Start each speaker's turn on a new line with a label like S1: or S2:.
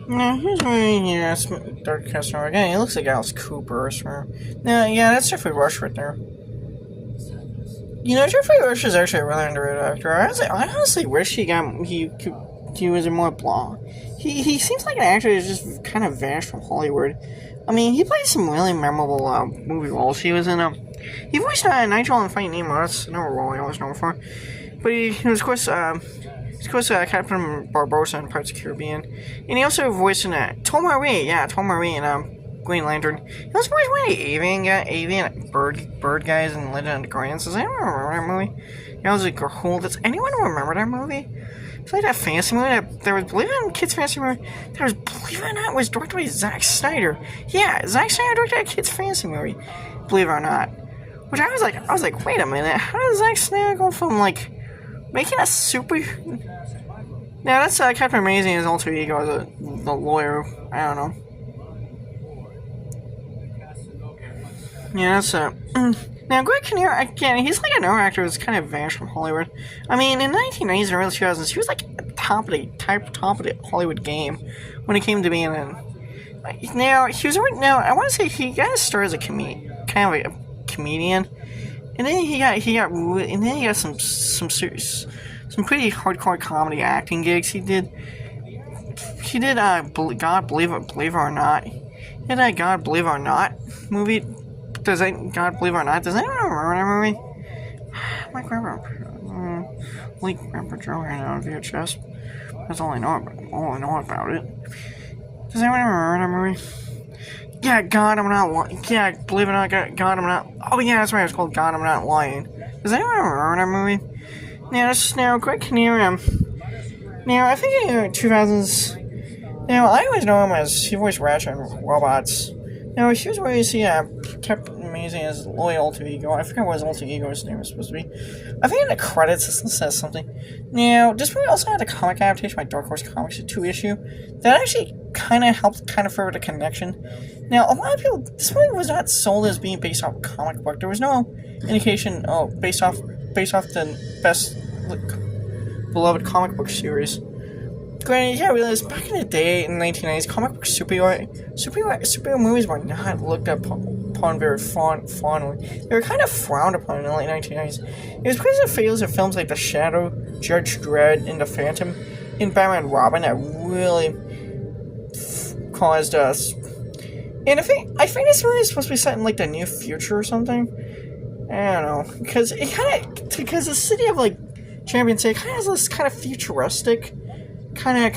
S1: No, here's my Dark Castle again. He looks like Alice Cooper or something. No, yeah, that's Jeffrey Rush right there. Jeffrey Rush is actually a really underrated actor. I honestly wish he was a more blah. He seems like an actor who's just kind of vanished from Hollywood. I mean, he played some really memorable movie roles. He was in he voiced Nigel in Finding Nemo. That's another role I always know him for. But he was, of course, Captain Barbossa in Pirates of the Caribbean. And he also voiced in Tom Marie in Green Lantern. He also voiced one of the avian bird guys in Legend of the Guardians. Does anyone remember that movie? That was like cool. Does anyone remember that movie? It's like that fantasy movie that there was, believe it or not, kids' fantasy movie. There was, believe it or not, was directed by Zack Snyder. Yeah, Zack Snyder directed a kids' fantasy movie. Believe it or not. Which I was like, wait a minute, how does Zack Snyder go from like making a super? Now that's Captain Amazing as alter ego as the lawyer. I don't know. Yeah, that's Now, Greg Kinnear, again, he's like another actor who's kind of vanished from Hollywood. I mean, in the 1990s and early 2000s, he was like top of the Hollywood game when it came to being in. Now, I want to say he got his start as a comedian, and then he got some pretty hardcore comedy acting gigs. He did God Believe It or Not. He did that God Believe It or Not movie. God Believe It or Not? Does anyone remember that movie? My grandpa, Grandpa Joe had it on VHS. That's all I know about it. Does anyone remember that movie? Yeah, God, I'm not lying. Yeah, believe it or not, God, I'm not. Oh yeah, that's right. It's called God, I'm Not Lying. Does anyone remember that movie? Now, Greg Kinnear. Now, I think in the 2000s. Now, I always know him as he voiced Ratchet and Robots. Now, he was where you see Captain Amazing as Lloyd Alter Ego. I forgot what his alter ego's name was supposed to be. I think in the credits it says something. Now, this movie also had a comic adaptation by Dark Horse Comics, a 2-issue, that actually kind of helped further the connection. Now, a lot of people, this movie was not sold as being based off a comic book. There was no indication, based off the best beloved comic book series. Granted, yeah, realize back in the day in the 1990s, comic book superhero movies were not looked upon very fondly. They were kind of frowned upon in the late 1990s. It was because of failures of films like The Shadow, Judge Dredd, and The Phantom, and Batman and Robin that really caused us. And I think this movie is supposed to be set in like the near future or something. I don't know, because the city of like Champion City kind of has this kind of futuristic, kind of